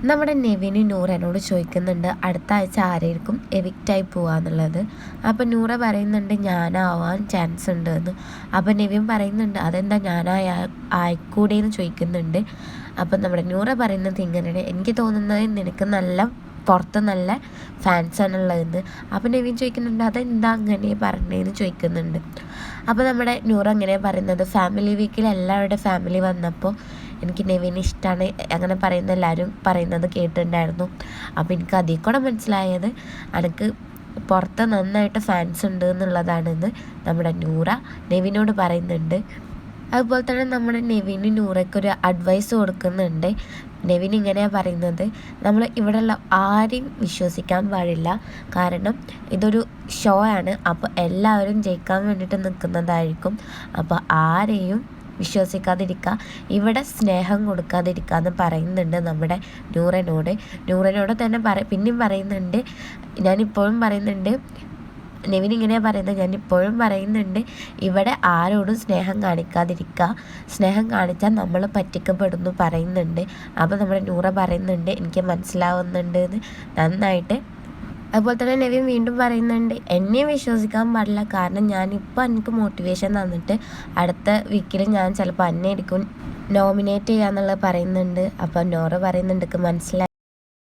നമ്മുടെ നെവിന് നൂറ എന്നോട് ചോദിക്കുന്നുണ്ട് അടുത്ത ആഴ്ച ആരായിരിക്കും എവിക്റ്റായി പോവാന്നുള്ളത്. അപ്പോൾ നൂറ പറയുന്നുണ്ട് ഞാനാവാൻ ചാൻസ് ഉണ്ട് എന്ന്. അപ്പോൾ നെവിൻ പറയുന്നുണ്ട് അതെന്താ ആയിക്കൂടെയെന്ന് ചോദിക്കുന്നുണ്ട്. അപ്പം നമ്മുടെ നൂറ പറയുന്നത് ഇങ്ങനെയാണ്, എനിക്ക് തോന്നുന്നത് നിനക്ക് പുറത്ത് നല്ല ഫാൻസാണുള്ളതെന്ന്. അപ്പോൾ നെവിൻ ചോദിക്കുന്നുണ്ട് അതെന്താ അങ്ങനെ പറഞ്ഞതെന്ന് ചോദിക്കുന്നുണ്ട്. അപ്പോൾ നമ്മുടെ നൂറ അങ്ങനെ പറയുന്നത് ഫാമിലി വീക്കിൽ എല്ലാവരുടെ ഫാമിലി വന്നപ്പോൾ എനിക്ക് നെവിനെ ഇഷ്ടമാണ് അങ്ങനെ പറയുന്ന എല്ലാവരും പറയുന്നത് കേട്ടിട്ടുണ്ടായിരുന്നു. അപ്പോൾ എനിക്ക് അതിൽ കൂടെ മനസ്സിലായത് എനിക്ക് പുറത്ത് നന്നായിട്ട് ഫാൻസ് ഉണ്ട് എന്നുള്ളതാണെന്ന് നമ്മുടെ നൂറ നെവിനോട് പറയുന്നുണ്ട്. അതുപോലെ തന്നെ നമ്മുടെ നെവിന് നൂറയ്ക്കൊരു അഡ്വൈസ് കൊടുക്കുന്നുണ്ട്. നെവിൻ ഇങ്ങനെയാണ് പറയുന്നത്, നമ്മൾ ഇവിടെയുള്ള ആരെയും വിശ്വസിക്കാൻ പാടില്ല, കാരണം ഇതൊരു ഷോ ആണ്. അപ്പോൾ എല്ലാവരും ജയിക്കാൻ വേണ്ടിയിട്ട് നിൽക്കുന്നതായിരിക്കും. അപ്പോൾ ആരെയും വിശ്വസിക്കാതിരിക്കുക, ഇവിടെ സ്നേഹം കൊടുക്കാതിരിക്കുക എന്ന് പറയുന്നുണ്ട് നമ്മുടെ നൂറനോട് തന്നെ പിന്നെയും പറയുന്നുണ്ട്. ഞാനിപ്പോഴും പറയുന്നുണ്ട്, നെവിൻ ഇങ്ങനെയാണ് പറയുന്നത്, ഞാനിപ്പോഴും പറയുന്നുണ്ട് ഇവിടെ ആരോടും സ്നേഹം കാണിക്കാതിരിക്കുക, സ്നേഹം കാണിച്ചാൽ നമ്മൾ പറ്റിക്കപ്പെടുന്നു പറയുന്നുണ്ട്. അപ്പോൾ നമ്മുടെ നൂറ പറയുന്നുണ്ട് എനിക്ക് മനസ്സിലാവുന്നുണ്ട് എന്ന് നന്നായിട്ട്. അതുപോലെ തന്നെ നെവിൻ വീണ്ടും പറയുന്നുണ്ട് എന്നെ വിശ്വസിക്കാൻ പാടില്ല, കാരണം ഞാനിപ്പോൾ എനിക്ക് മോട്ടിവേഷൻ തന്നിട്ട് അടുത്ത വീക്കിൽ ഞാൻ ചിലപ്പോൾ എന്നെ ആയിരിക്കും നോമിനേറ്റ് ചെയ്യാന്നുള്ളത് പറയുന്നുണ്ട്. അപ്പോൾ നൂറ പറയുന്നുണ്ട് മനസ്സിലായി.